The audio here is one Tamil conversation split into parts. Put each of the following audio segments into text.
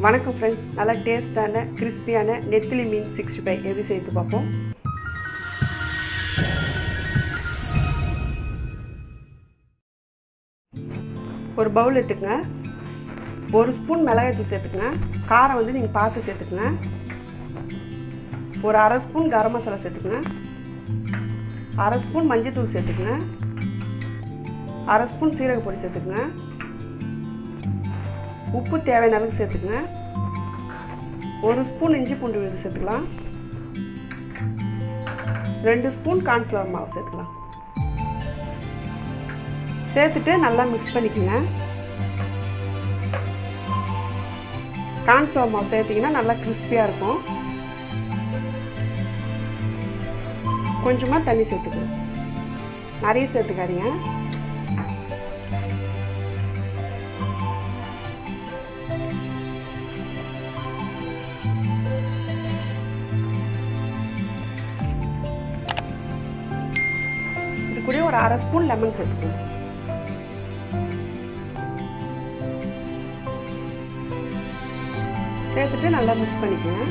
வணக்கம் ஃப்ரெண்ட்ஸ், நல்லா டேஸ்டான கிறிஸ்பியான நெத்திலி மீன் 65 எப்படி செய்து பார்ப்போம். ஒரு பவுல் எடுத்துக்கங்க. ஒரு ஸ்பூன் மிளகாய்த்தூள் சேர்த்துக்கங்க. காரம் வந்து நீங்கள் பார்த்து சேர்த்துக்கங்க. ஒரு அரை ஸ்பூன் கரம் மசாலா சேர்த்துக்கங்க. அரை ஸ்பூன் மஞ்சள்தூள் சேர்த்துக்கங்க. அரை ஸ்பூன் சீரக பொடி சேர்த்துக்கங்க. உப்பு தேவையான அளவுக்கு சேர்த்துக்கங்க. ஒரு ஸ்பூன் இஞ்சி பூண்டு விழுது சேர்த்துக்கலாம். 2 ஸ்பூன் கார்ன்ஃப்ளவர் மாவு சேர்த்துக்கலாம். சேர்த்துட்டு நல்லா மிக்ஸ் பண்ணிக்கோங்க. கார்ன்ஃப்ளவர் மாவு சேர்த்திங்கன்னா நல்லா கிறிஸ்பியாக இருக்கும். கொஞ்சமாக தண்ணி சேர்த்துக்கணும், நிறைய சேர்த்துக்காதீங்க. இது கூட ஒரு அரை ஸ்பூன் லெமன் சேர்த்துக்கணும். சேர்த்துட்டு நல்லா மிக்ஸ் பண்ணிக்கோங்க.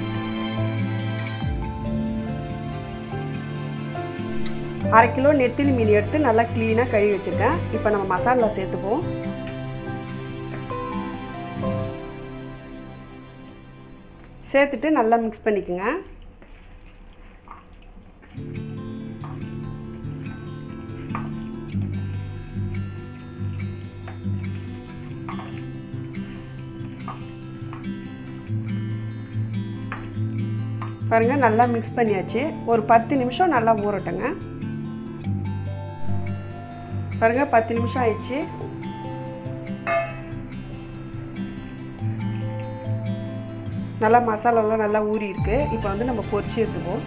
அரை கிலோ நெத்திலி மீன் எடுத்து நல்லா க்ளீனாக கழுவி வச்சுருக்கேன். இப்போ நம்ம மசாலா சேர்த்துப்போம். சேர்த்துட்டு நல்லா மிக்ஸ் பண்ணிக்கோங்க. பாருங்கள், நல்லா மிக்ஸ் பண்ணியாச்சு. ஒரு 10 நிமிஷம் நல்லா ஊறட்டுங்க. பாருங்கள், 10 நிமிஷம் ஆயிடுச்சு. நல்லா மசாலாலாம் நல்லா ஊறி இருக்கு. இப்போ வந்து நம்ம பொரிச்சு எடுத்துப்போம்.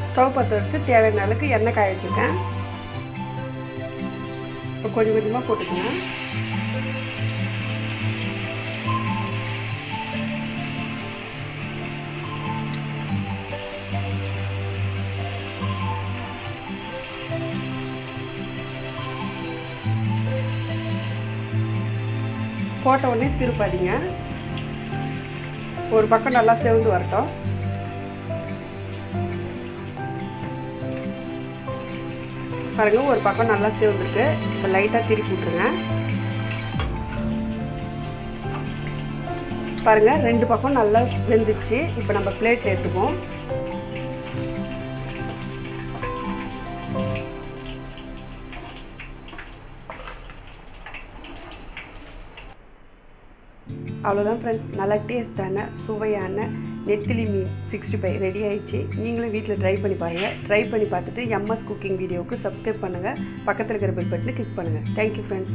ஸ்டவ் பற்ற வச்சுட்டு தேவையான அளவுக்கு எண்ணெய் காய வச்சுருக்கேன். இப்போ கொஞ்சம் கொஞ்சமாக போட்டுக்கோங்க. போட்ட உடனே திருப்பாதீங்க. ஒரு பக்கம் நல்லா செவந்து வரட்டும். பாருங்க, ஒரு பக்கம் நல்லா செவந்துருக்கு. இப்போ லைட்டாக திருப்பி விட்டுருங்க. பாருங்க, 2 பக்கம் நல்லா வெந்துச்சு. இப்போ நம்ம பிளேட் எடுத்துப்போம். அவ்வளோதான் ஃப்ரெண்ட்ஸ், நல்லா டேஸ்டான சுவையான நெத்திலி மீன் 65 ரெடி ஆயிடுச்சு. நீங்களும் வீட்டில் ட்ரை பண்ணி பாருங்கள். ட்ரை பண்ணி பார்த்துட்டு MS குக்கிங் வீடியோவுக்கு சப்ஸ்கிரைப் பண்ணுங்கள். பக்கத்தில் இருக்கிற பெல் பட்டனை கிளிக் பண்ணுங்கள். Thank you friends.